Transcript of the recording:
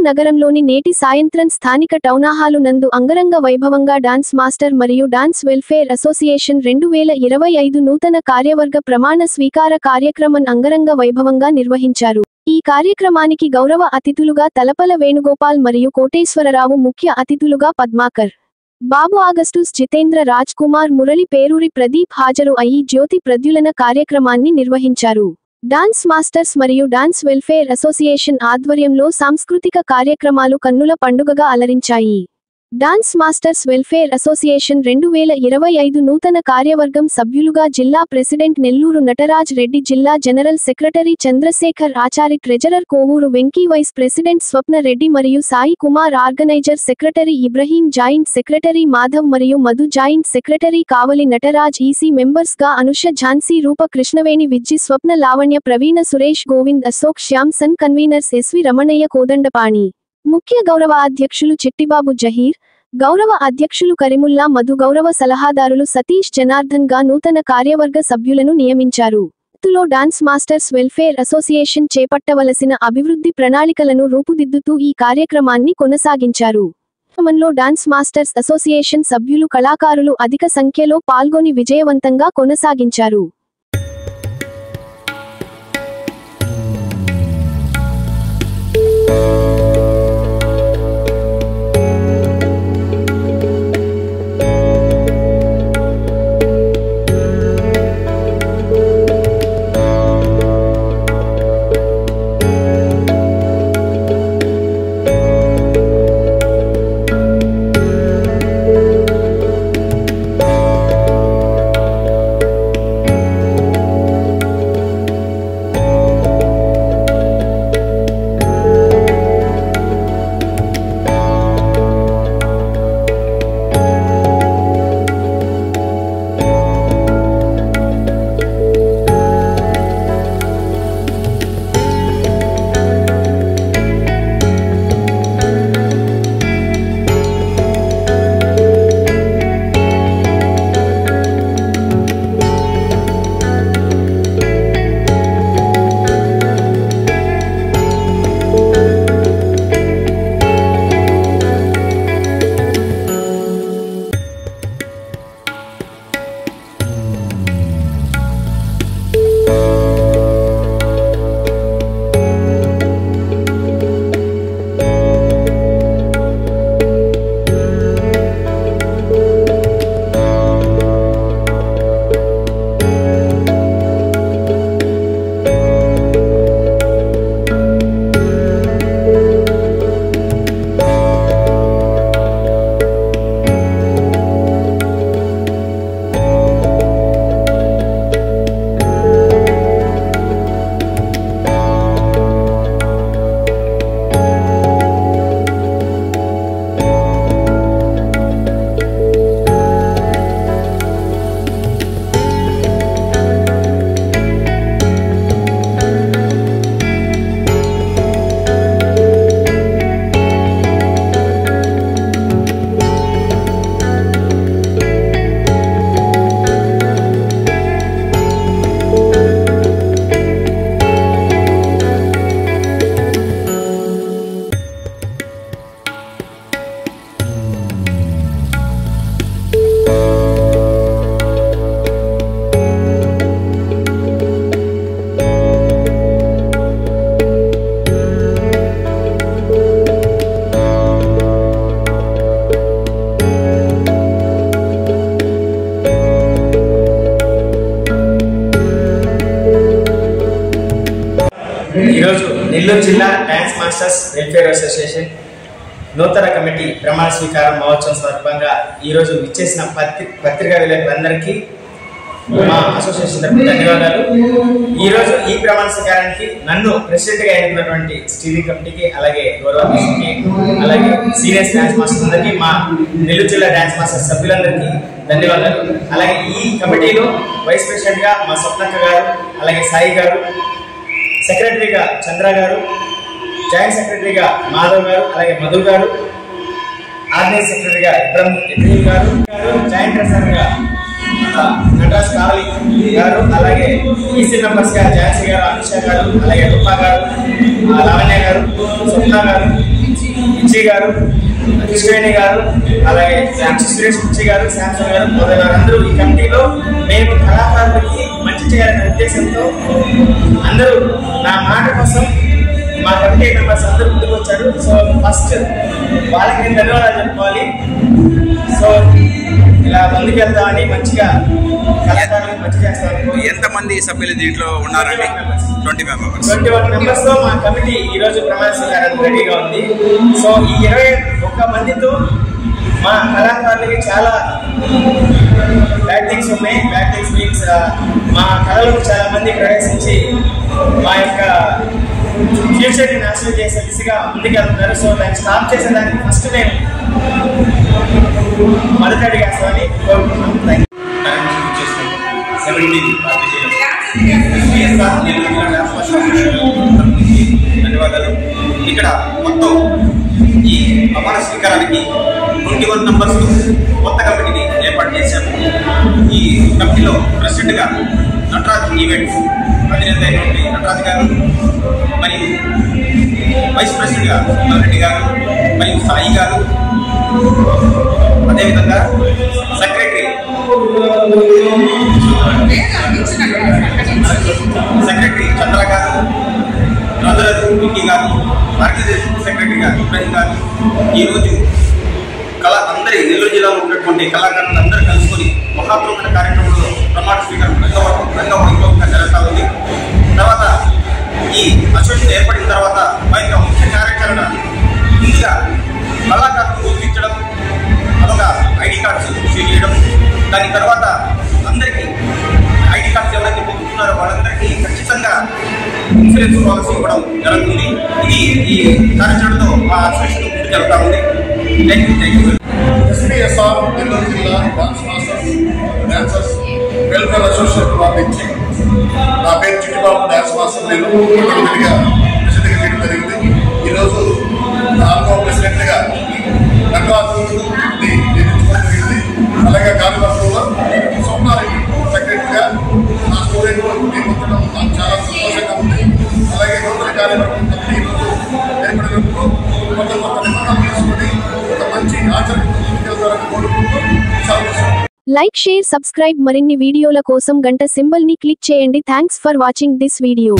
నగరంలోని నేటి సాయంత్రం స్థానిక టౌనాహాలు నందు అంగరంగ వైభవంగా డాన్స్ మాస్టర్ మరియు డాన్స్ వెల్ఫేర్ అసోసియేషన్ 2025 నూతన కార్యవర్గ ప్రమాణ స్వీకార కార్యక్రమం అంగరంగ వైభవంగా నిర్వహించారు. ఈ కార్యక్రమానికి గౌరవ అతిథులుగా తలపల వేణుగోపాల్ మరియు కోటేశ్వరరావు, ముఖ్య అతిథులుగా పద్మాకర్ బాబు, ఆగస్టుస్ జితేంద్ర, రాజ్ కుమార్, మురళి, పేరూరి ప్రదీప్ హాజరు అయ్యి జ్యోతి ప్రజ్వలన కార్యక్రమాన్ని నిర్వహించారు. డాన్స్ మాస్టర్స్ మరియు డాన్స్ వెల్ఫేర్ అసోసియేషన్ ఆధ్వర్యంలో సాంస్కృతిక కార్యక్రమాలు కన్నుల పండుగగా అలరించాయి. డాన్స్ మాస్టర్స్ వెల్ఫేర్ అసోసియేషన్ 2025 నూతన కార్యవర్గం సభ్యులుగా జిల్లా ప్రెసిడెంట్ నెల్లూరు నటరాజ్ రెడ్డి, జిల్లా general secretary Chandrasekhar Achari, treasurer Kovur Venki, vice president Swapna Reddy మరియు Sai Kumar, organiser secretary Ibrahim, joint secretary Madhav మరియు Madhu, joint secretary Kavali Nataraj, EC members గా అనుష, ఝాన్సీ, రూప, కృష్ణవేణి, విజ్జి, స్వప్న, లావణ్య, ప్రవీణ, సురేష్, గోవింద్, అశోక్, శ్యామ్, సన్ కన్వీనర్స్ ఎస్వి రమణయ్య, కోదండపాణి. ముఖ్య గౌరవ అధ్యక్షులు చిట్టిబాబు జహీర్, గౌరవ అధ్యక్షులు కరీముల్లా, మధు, గౌరవ సలహాదారులు సతీష్, జనార్దన్ గా నూతన కార్యవర్గ సభ్యులను నియమించారు. లో డాన్స్ మాస్టర్స్ వెల్ఫేర్ అసోసియేషన్ చేపట్టవలసిన అభివృద్ధి ప్రణాళికలను రూపుదిద్దుతూ ఈ కార్యక్రమాన్ని కొనసాగించారు. కార్యక్రమంలో డాన్స్ మాస్టర్స్ అసోసియేషన్ సభ్యులు, కళాకారులు అధిక సంఖ్యలో పాల్గొని విజయవంతంగా కొనసాగించారు. నెల్లూరు జిల్లా డాన్స్ మాస్టర్స్ వెల్ఫేర్ అసోసియేషన్ నూతన కమిటీ ప్రమాణ స్వీకారం మహోత్సవం సందర్భంగా ఈరోజు విచ్చేసిన పత్రికా విలేకరులందరికీ మా అసోసియేషన్ తరపున ధన్యవాదాలు. ఈరోజు ఈ ప్రమాణ స్వీకారానికి నన్ను ప్రెసిడెంట్ గా ఎన్నుకున్నటువంటి స్టీరింగ్ కమిటీకి, అలాగే గౌరవ అధ్యక్షుడికి, అలాగే సీనియర్ డాన్స్ మాస్టర్స్ అందరికీ, మా నెల్లూరు జిల్లా డాన్స్ మాస్టర్స్ సభ్యులందరికీ ధన్యవాదాలు. అలాగే ఈ కమిటీలో వైస్ ప్రెసిడెంట్ గా మా స్వప్నక్క గారు, అలాగే సాయి గారు, సెక్రటరీగా చంద్ర గారు, జాయింట్ సెక్రటరీగా మాధవ్ గారు, అలాగే మధు గారు, ఆర్గనైజ్ సెక్రటరీగా ఇబ్రహీం గారు, జాయింట్ ట్రెజరర్గా నటరాజ్ కావలి గారు, అలాగే ఈసీ మెంబర్స్ గా ఝాన్సీ గారు, అనుష గారు, అలాగే రూప గారు, లావణ్య గారు, స్వప్న గారు, పిచ్చి గారు, కృష్ణవేణి గారు, అలాగే సురేష్ పిచ్చి గారు, శాంసన్ గారు మొదలైన అందరూ ఈ కమిటీలో మేము కళాకారులకి మంచి చేయాలనే ఉద్దేశంతో అందరూ నా మాట కోసం మా కమిటీ మెంబర్స్ అందరూ ముందుకు వచ్చారు. సో ఫస్ట్ వాళ్ళకి నేను ధన్యవాదాలు చెప్పుకోవాలి. సో ఇలా ముందుకు వెళ్తామని మంచిగా కళాకారులకు మంచి చేస్తాను. ఎంతమంది సభ్యులు దీంట్లో ఉన్నారండి? 21 మెంబర్స్ తో మా కమిటీ ఈ రోజు ప్రమాణ స్వీకారానికి రెడీగా ఉంది. సో ఈ 21 మందితో మా కళాకారులకి చాలా బ్యాడ్ థింగ్స్ ఉన్నాయి. బ్యాడ్ థింగ్స్ మీన్స్ మా కళలకు చాలా మంది ప్రవేశించి మా యొక్క ఫ్యూచర్ ని నాశనం చేసే దిశగా ముందుకెళ్తున్నారు. సో దాన్ని స్టాప్ చేసేదానికి ఫస్ట్ మేము మొదటి అడిగేస్తామని కోరుకుంటున్నాం. ధన్యవాదాలు. ఇక్కడ మొత్తం ఈ ప్రమాణ స్వీకారానికి 21 నంబర్స్ కొత్త కమిటీని ఏర్పాటు చేశాము. ఈ కమిటీలో ప్రెసిడెంట్ గా నటరాజ్ ఈవెంట్స్ అధినేత అయినటువంటి నటరాజ్ గారు, మరియు వైస్ ప్రెసిడెంట్ గా రెడ్డి గారు, మరియు సాయి గారు, అదేవిధంగా సెక్రటరీ చంద్ర గారు, రాజరాజు పిట్టి గారు, భారతదేశ సెక్రటరీ గారు ఇబ్రాహిం గారు ఈరోజు అందరి నెల్లూరు జిల్లాలో ఉన్నటువంటి కళాకారులు అందరూ కలుసుకొని మహాత్మైన కార్యక్రమంలో ప్రమాణ స్వీకారం రంగవైభవంగా జరుగుతూ ఉంది. తర్వాత ఈ అసోసియేషన్ ఏర్పడిన తర్వాత మా యొక్క ముఖ్య కార్యాచరణ ముందుగా కళాకారులను గుర్తించడం, అదొక ఐడి కార్డ్స్ ఇష్యూ చేయడం, దాని తర్వాత అందరికీ ఐడి కార్డ్స్ ఎవరైతే పొందుతున్నారో వాళ్ళందరికీ ఖచ్చితంగా ఇన్సూరెన్స్ పాలసీ ఇవ్వడం జరుగుతుంది. ఇది ఈ కార్యాచరణతో మా అసోసియేషన్ ముందుకు జరుగుతూ ఉంది. Thank you. ఎస్పీఎస్ఆర్ నెల్లూరు జిల్లా dance masters dancers welfare association వారి నుంచి నా పేరు చిట్టిబాబు, డాన్స్ మాస్టర్ నేను ప్రెసిడెంట్గా చేయడం జరిగింది. ఈరోజు 4వ ప్రెసిడెంట్గా నటరాజుని నియమించుకోవడం జరిగింది. అలాగే కార్యవర్గంలో స్వప్నారెడ్డి సెక్రటరీగా నా స్టూడెంట్ నియమించడం నాకు చాలా సంతోషంగా ఉంది. అలాగే నూతన కార్యవర్గం కమిటీ ఈరోజు ఏర్పడినప్పుడు కొత్త నిబంధనలు తీసుకుని ఒక మంచి ఆచరణ ముందుకెళ్తారని కోరుకుంటూ సెలవు. Like, share, subscribe. మరిన్ని వీడియోల కోసం గంట సింబల్ ని క్లిక్ చేయండి. Thanks for watching this video.